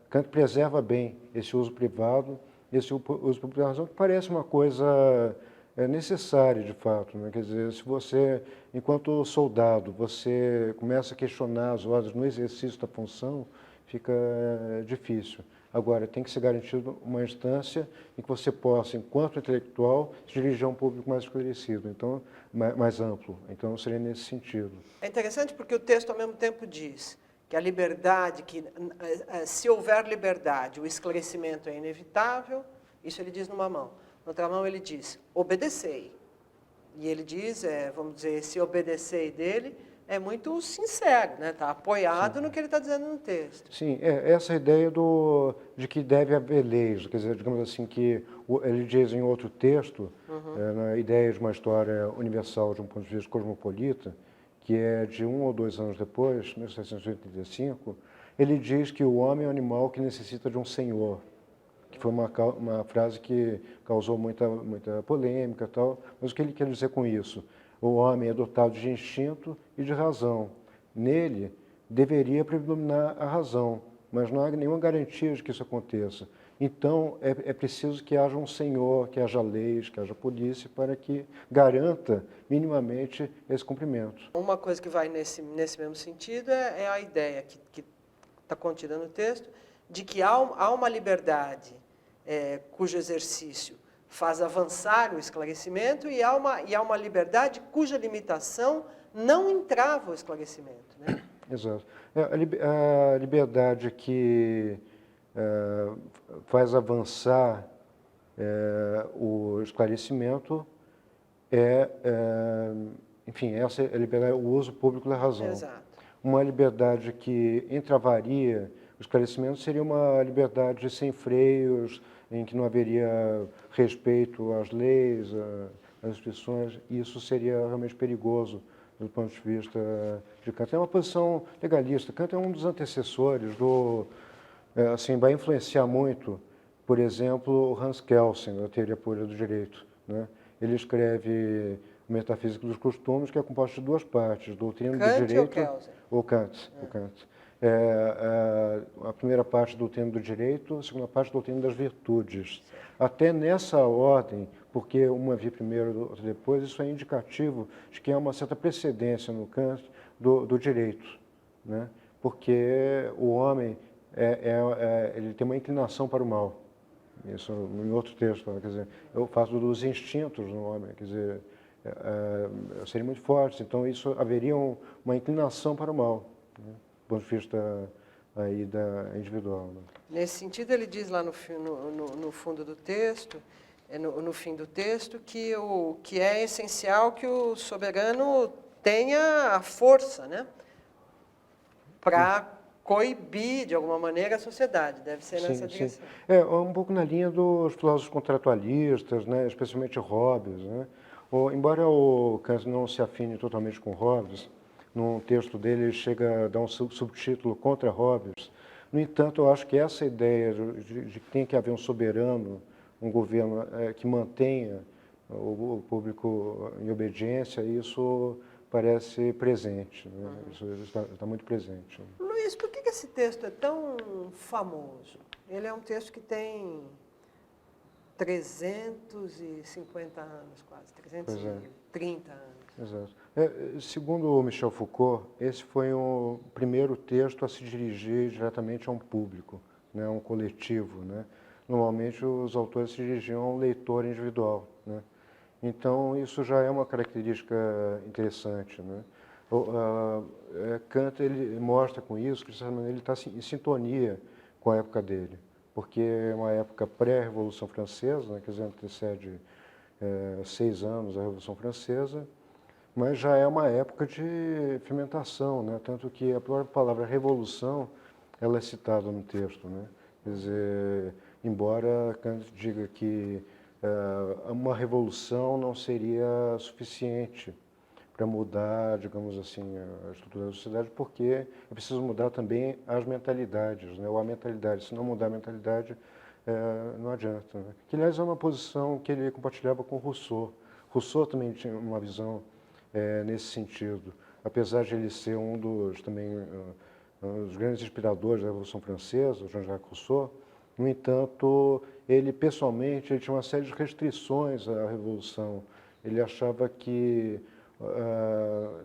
Kant preserva bem esse uso privado, esse uso público da razão, que parece uma coisa necessária, de fato, né? Quer dizer, se você, enquanto soldado, você começa a questionar as ordens no exercício da função, fica difícil. Agora, tem que ser garantido uma instância em que você possa, enquanto intelectual, se dirigir a um público mais esclarecido, então, mais amplo. Então, seria nesse sentido. É interessante porque o texto, ao mesmo tempo, diz que a liberdade, se houver liberdade, o esclarecimento é inevitável, isso ele diz numa mão. Na outra mão, ele diz, obedecei. E ele diz, vamos dizer, esse obedecei dele é muito sincero, né? Está apoiado Sim. No que ele está dizendo no texto. Sim, essa ideia de que deve haver leis, quer dizer, digamos assim, que ele diz em outro texto, na ideia de uma história universal de um ponto de vista cosmopolita, que é de 1 ou 2 anos depois, 1785, ele diz que o homem é um animal que necessita de um senhor, que foi uma frase que causou muita polêmica e tal, mas o que ele quer dizer com isso? O homem é dotado de instinto e de razão. Nele deveria predominar a razão, mas não há nenhuma garantia de que isso aconteça. Então, é preciso que haja um senhor, que haja leis, que haja polícia, para que garanta minimamente esse cumprimento. Uma coisa que vai nesse mesmo sentido é a ideia que está contida no texto, de que há uma liberdade cujo exercício faz avançar o esclarecimento e há uma liberdade cuja limitação não entrava o esclarecimento, né? Exato. A liberdade que faz avançar o esclarecimento enfim, essa é a liberdade, o uso público da razão. Exato. Uma liberdade que entravaria o esclarecimento seria uma liberdade sem freios, em que não haveria respeito às leis, às instituições, e isso seria realmente perigoso do ponto de vista de Kant. É uma posição legalista. Kant é um dos antecessores assim, vai influenciar muito, por exemplo, Hans Kelsen, da teoria pura do direito, né? Ele escreve Metafísica dos Costumes, que é composta de 2 partes, doutrina Kant do direito ou Kelsen? ou Kant. O Kant. A primeira parte, doutrina do direito, a segunda parte, doutrina das virtudes. Até nessa ordem, porque uma vir primeiro, outra depois, isso é indicativo de que há uma certa precedência no Kant do direito, né? Porque o homem ele tem uma inclinação para o mal. Isso em outro texto, quer dizer, eu faço dos instintos no homem, quer dizer, seriam muito fortes, então isso haveria uma inclinação para o mal, né, do ponto de vista aí individual. Né? Nesse sentido, ele diz lá no fundo do texto, no fim do texto, que é essencial que o soberano tenha a força, né, para coibir, de alguma maneira, a sociedade. Deve ser nessa direção. É um pouco na linha dos filósofos contratualistas, né, especialmente Hobbes, né? Embora o Kant não se afine totalmente com Hobbes, num texto dele ele chega a dar um subtítulo contra Hobbes. No entanto, eu acho que essa ideia de que tem que haver um soberano, um governo que mantenha o público em obediência, isso parece presente, né? Isso está muito presente. Luiz, por que esse texto é tão famoso? Ele é um texto que tem 350 anos, quase, 330 anos. Exato. Segundo o Michel Foucault, esse foi o primeiro texto a se dirigir diretamente a um público, né, a um coletivo, né? Normalmente os autores se dirigiam a um leitor individual, né? Então isso já é uma característica interessante, né? Kant ele mostra com isso que ele está em sintonia com a época dele, porque é uma época pré-Revolução Francesa, né, quer dizer, antecede 6 anos a Revolução Francesa, mas já é uma época de fermentação, né, tanto que a própria palavra revolução ela é citada no texto, né, quer dizer, embora Kant diga que uma revolução não seria suficiente para mudar, digamos assim, a estrutura da sociedade, porque é preciso mudar também as mentalidades, né? Ou a mentalidade. Se não mudar a mentalidade, não adianta. Né? Que, aliás, é uma posição que ele compartilhava com Rousseau. Rousseau também tinha uma visão nesse sentido. Apesar de ele ser um dos grandes inspiradores da Revolução Francesa, Jean-Jacques Rousseau, no entanto, ele pessoalmente ele tinha uma série de restrições à Revolução. Ele achava que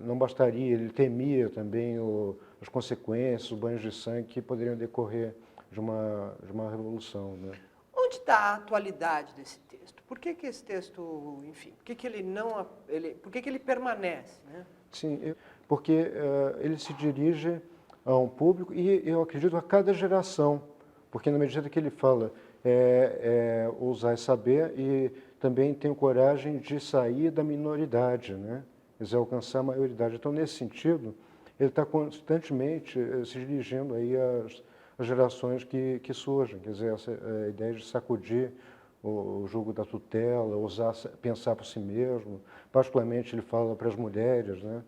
não bastaria, ele temia também as consequências, os banhos de sangue que poderiam decorrer de uma revolução. Né? Onde está a atualidade desse texto? Por que esse texto, enfim, por que ele permanece? Né? Sim, porque ele se dirige a um público e eu acredito a cada geração, porque na medida que ele fala ousar saber e também tem coragem de sair da minoridade, né? Quer dizer, alcançar a maioridade. Então, nesse sentido, ele está constantemente se dirigindo aí às gerações que surgem. Quer dizer, essa ideia de sacudir o jugo da tutela, pensar por si mesmo. Particularmente, ele fala para as mulheres, né?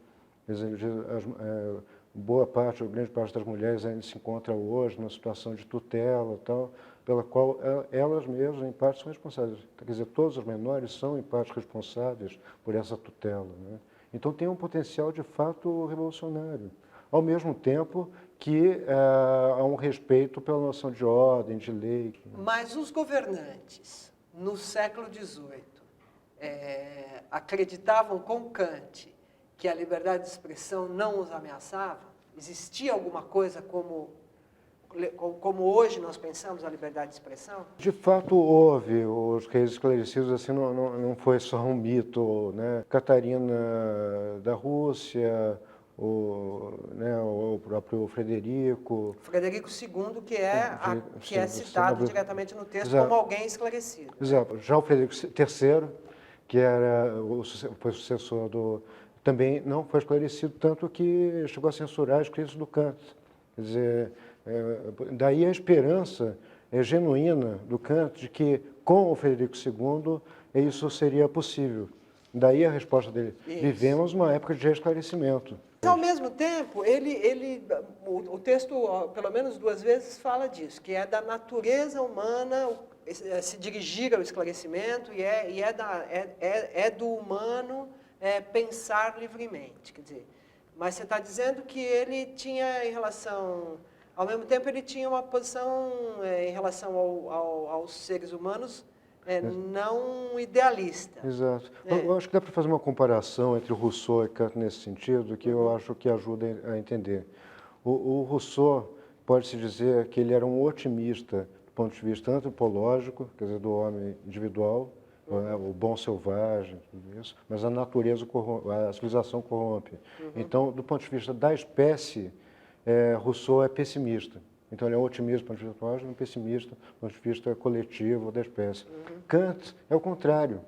Quer dizer, boa parte, ou grande parte das mulheres ainda se encontra hoje numa situação de tutela, tal, pela qual elas mesmas, em parte, são responsáveis. Quer dizer, todos os menores são, em parte, responsáveis por essa tutela, né? Então, tem um potencial, de fato, revolucionário. Ao mesmo tempo que há um respeito pela noção de ordem, de lei. Mas os governantes, no século XVIII, acreditavam com Kant que a liberdade de expressão não os ameaçava? Existia alguma coisa como hoje nós pensamos a liberdade de expressão? De fato, houve. Os reis esclarecidos, assim, não foi só um mito, né? Catarina da Rússia, o próprio Frederico. Frederico II, que é citado diretamente no texto Exato. como alguém esclarecido. Exato. Já o Frederico III, que foi sucessor também não foi esclarecido, tanto que chegou a censurar as escritos do Kant. Quer dizer, daí a esperança genuína do Kant de que, com o Frederico II, isso seria possível. Daí a resposta dele. Isso. Vivemos uma época de esclarecimento. Mas, ao mesmo tempo, o texto, pelo menos 2 vezes, fala disso, que é da natureza humana se dirigir ao esclarecimento e é do humano pensar livremente. Quer dizer, mas você está dizendo que ele tinha ao mesmo tempo ele tinha uma posição em relação aos seres humanos não idealista. Exato. Eu acho que dá para fazer uma comparação entre o Rousseau e Kant nesse sentido, que eu acho que ajuda a entender. O Rousseau, pode-se dizer que ele era um otimista do ponto de vista antropológico, quer dizer, do homem individual, o bom selvagem, tudo isso, mas a natureza a civilização corrompe. Então, do ponto de vista da espécie, Rousseau é pessimista. Então, ele é um otimista do ponto de vista antropológico e um pessimista do ponto de vista coletivo da espécie. Kant é o contrário.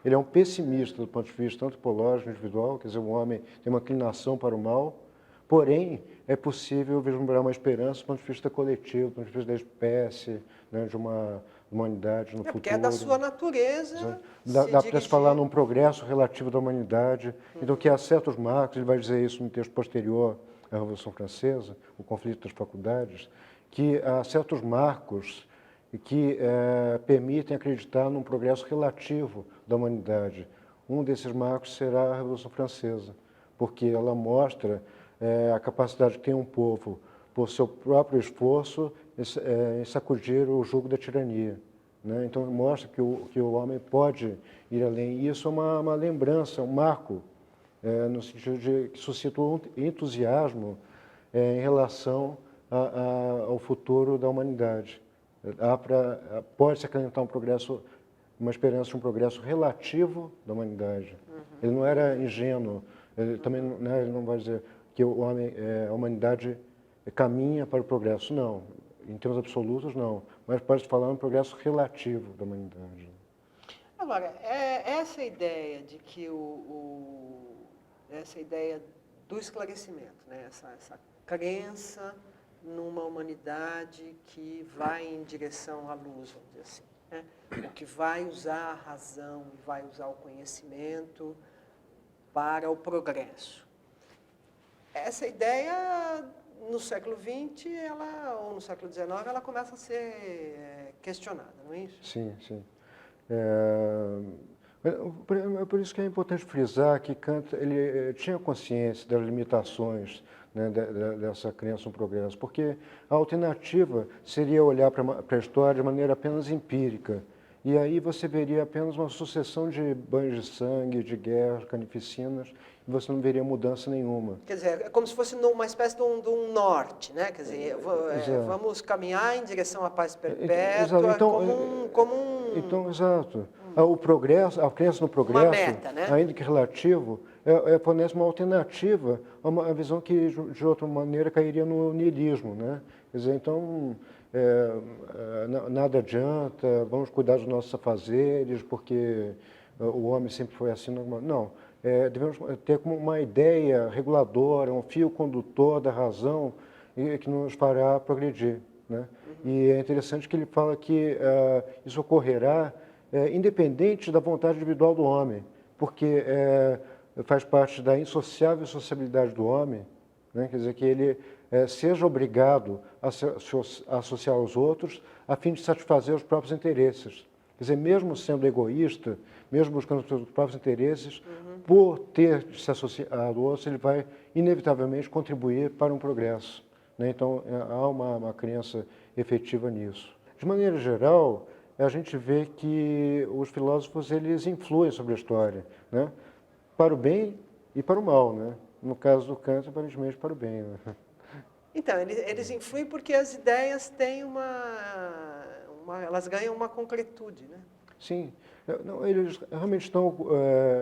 Ele é um pessimista do ponto de vista antropológico, individual, quer dizer, o homem tem uma inclinação para o mal, porém, é possível vislumbrar uma esperança do ponto de vista coletivo, do ponto de vista da espécie, né, de uma humanidade no futuro. Porque é da sua natureza. Dá para se falar num progresso relativo da humanidade. Então, que há certos marcos, ele vai dizer isso no texto posterior à Revolução Francesa, o conflito das faculdades, que há certos marcos que permitem acreditar num progresso relativo da humanidade. Um desses marcos será a Revolução Francesa, porque ela mostra a capacidade que tem um povo, por seu próprio esforço, em sacudir o jugo da tirania, né? Então, mostra que o homem pode ir além. E isso é uma lembrança, um marco, no sentido de que suscita um entusiasmo em relação ao futuro da humanidade. Pode-se acreditar uma esperança de um progresso relativo da humanidade. Ele não era ingênuo, ele também ele não vai dizer que a humanidade caminha para o progresso, não. Em termos absolutos, não. Mas pode-se falar um progresso relativo da humanidade. Agora, essa ideia de que essa ideia do esclarecimento, né? essa crença numa humanidade que vai em direção à luz, vamos dizer assim, né? Que vai usar a razão, vai usar o conhecimento para o progresso. Essa ideia, no século XX, ou no século XIX, ela começa a ser questionada, não é isso? Sim, sim. Por isso que é importante frisar que Kant ele tinha consciência das limitações, né, dessa crença no progresso, porque a alternativa seria olhar para a história de maneira apenas empírica. E aí você veria apenas uma sucessão de banhos de sangue, de guerras, carnificinas, e você não veria mudança nenhuma. Quer dizer, é como se fosse uma espécie de um norte, né? Quer dizer, vamos caminhar em direção à paz perpétua, Então, exato. O progresso, a crença no progresso, uma meta, né? ainda que relativo, fornece uma alternativa a uma visão que, de outra maneira, cairia no niilismo, né? Quer dizer, então, nada adianta, vamos cuidar dos nossos afazeres, porque o homem sempre foi assim. Não, devemos ter como uma ideia reguladora, um fio condutor da razão que nos fará progredir, né? E é interessante que ele fala que isso ocorrerá independente da vontade individual do homem, porque faz parte da insociável sociabilidade do homem, né? Quer dizer, que ele seja obrigado a se associar aos outros a fim de satisfazer os próprios interesses. Quer dizer, mesmo sendo egoísta, mesmo buscando os seus próprios interesses, por ter se associado ao outro, ele vai inevitavelmente contribuir para um progresso, né? Então, há uma crença efetiva nisso. De maneira geral, a gente vê que os filósofos eles influem sobre a história, né? Para o bem e para o mal, né? No caso do Kant, aparentemente para o bem, né? Então, eles influem porque as ideias têm elas ganham uma concretude, né? Sim. Não, eles realmente estão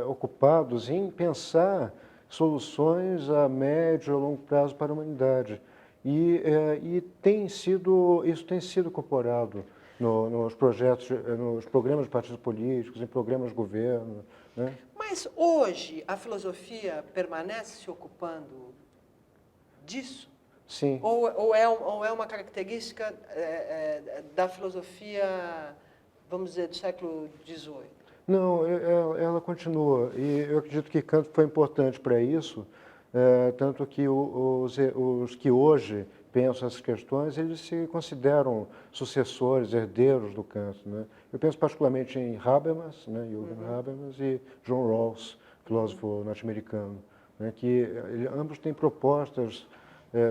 ocupados em pensar soluções a médio e a longo prazo para a humanidade. E isso tem sido incorporado nos projetos, nos programas de partidos políticos, em programas de governo, né? Mas hoje a filosofia permanece se ocupando disso? Sim. Ou é uma característica da filosofia, vamos dizer, do século XVIII? Não, ela continua. E eu acredito que Kant foi importante para isso, tanto que os que hoje pensam essas questões, eles se consideram sucessores, herdeiros do Kant, né? Eu penso particularmente em Habermas, né, Jürgen Habermas, e John Rawls, filósofo norte-americano, né, que ambos têm propostas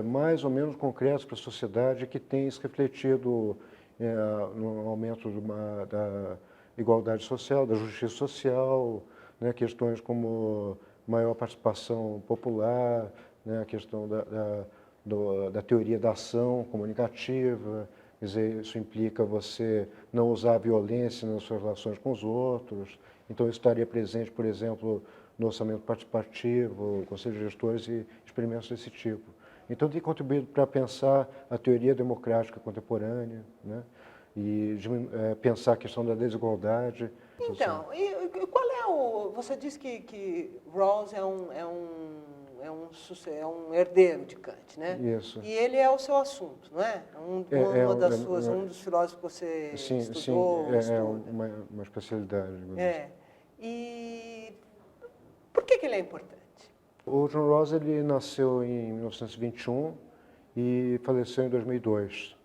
mais ou menos concretas para a sociedade que têm se refletido no aumento da igualdade social, da justiça social, né, questões como maior participação popular, né, a questão da teoria da ação comunicativa, quer dizer, isso implica você não usar a violência nas suas relações com os outros. Então, isso estaria presente, por exemplo, no orçamento participativo, conselho de gestores e experimentos desse tipo. Então, tem contribuído para pensar a teoria democrática contemporânea, né? E pensar a questão da desigualdade. Então, e qual é você disse que Rawls é um herdeiro de Kant, né? Isso. E ele é o seu assunto, não é? Um dos filósofos que você estudou. Sim, é uma especialidade. E por que ele é importante? O John Rawls ele nasceu em 1921 e faleceu em 2002.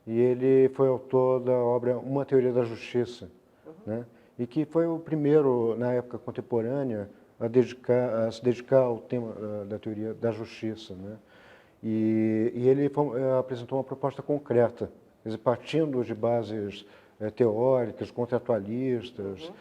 E ele foi autor da obra Uma Teoria da Justiça, né? E que foi o primeiro, na época contemporânea, a se dedicar ao tema da teoria da justiça, né? E ele apresentou uma proposta concreta, quer dizer, partindo de bases teóricas, contratualistas,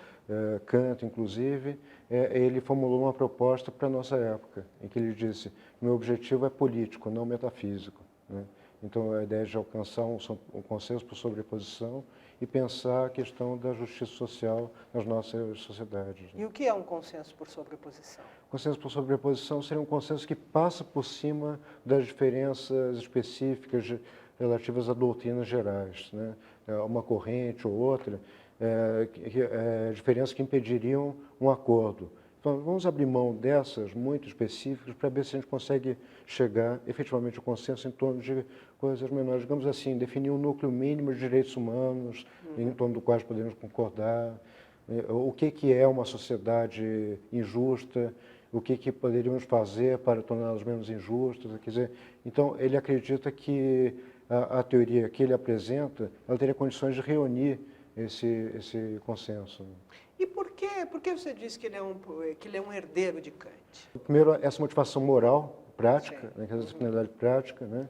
Kant, inclusive, ele formulou uma proposta para a nossa época, em que ele disse: meu objetivo é político, não metafísico, né? Então, a ideia de alcançar um consenso por sobreposição e pensar a questão da justiça social nas nossas sociedades. E o que é um consenso por sobreposição? Consenso por sobreposição seria um consenso que passa por cima das diferenças específicas relativas a doutrinas gerais, né? Uma corrente ou outra, diferenças que impediriam um acordo. Então, vamos abrir mão dessas muito específicas para ver se a gente consegue chegar efetivamente ao consenso em torno de coisas menores. Digamos assim, definir um núcleo mínimo de direitos humanos, em torno do quais podemos concordar, o que é uma sociedade injusta, o que poderíamos fazer para torná-las menos injustas. Quer dizer, então, ele acredita que a teoria que ele apresenta, ela teria condições de reunir esse consenso. E por que você diz que ele é um herdeiro de Kant? Primeiro, essa motivação moral, prática, né, que é a disciplinaridade prática, né,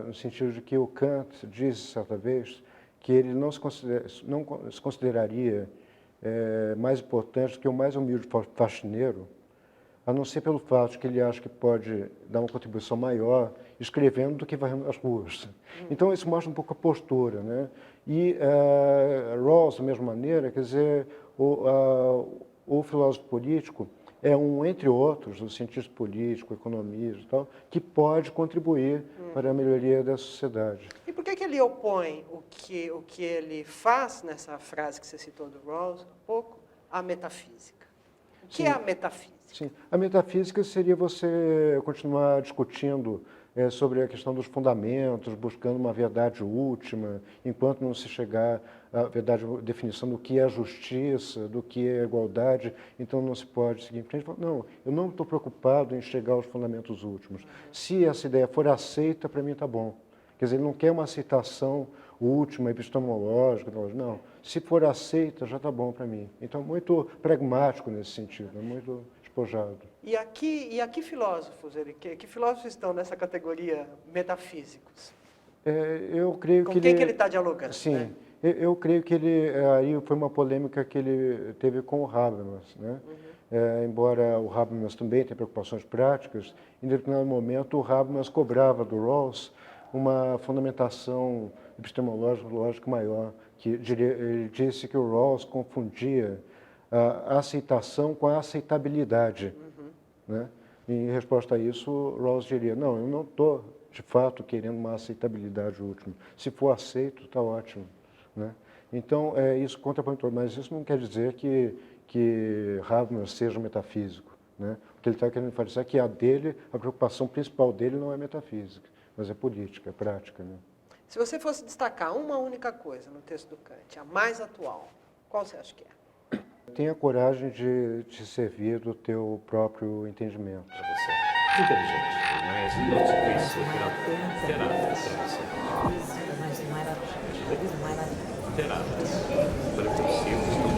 no sentido de que o Kant disse certa vez que ele não se consideraria mais importante do que o mais humilde faxineiro, a não ser pelo fato de que ele acha que pode dar uma contribuição maior escrevendo do que varrendo as ruas. Então, isso mostra um pouco a postura, né? E Rawls, da mesma maneira, quer dizer, o filósofo político é entre outros, o cientista político, economista e tal, que pode contribuir para a melhoria da sociedade. E por que ele opõe o que ele faz, nessa frase que você citou do Rawls há pouco, à metafísica? O que é a metafísica? Sim, a metafísica seria você continuar discutindo sobre a questão dos fundamentos, buscando uma verdade última, enquanto não se chegar à verdade, definição do que é justiça, do que é igualdade, então não se pode seguir em frente. Não, eu não estou preocupado em chegar aos fundamentos últimos. Se essa ideia for aceita, para mim está bom. Quer dizer, ele não quer uma aceitação última, epistemológica, não. Se for aceita, já está bom para mim. Então, muito pragmático nesse sentido, muito despojado. E aqui filósofos, que filósofos estão nessa categoria metafísicos? Eu creio Com que quem que ele está dialogando? Sim, né? eu creio que ele, aí foi uma polêmica que ele teve com o Habermas, né? Embora o Habermas também tenha preocupações práticas, em determinado momento o Habermas cobrava do Rawls uma fundamentação epistemológica, lógica maior, que ele disse que o Rawls confundia a aceitação com a aceitabilidade, né? Em resposta a isso, o Rawls diria, não, eu não estou, de fato, querendo uma aceitabilidade última. Se for aceito, está ótimo, né? Então, isso contrapõe todo, mas isso não quer dizer que Habermas seja metafísico, né? O que ele está querendo enfatizar é que a preocupação principal dele não é metafísica, mas é política, é prática, né? Se você fosse destacar uma única coisa no texto do Kant, a mais atual, qual você acha que é? Tenha coragem de te servir do teu próprio entendimento. Para você. Inteligente, não é assim? Não te conheço, terá para você. Terá. Para você.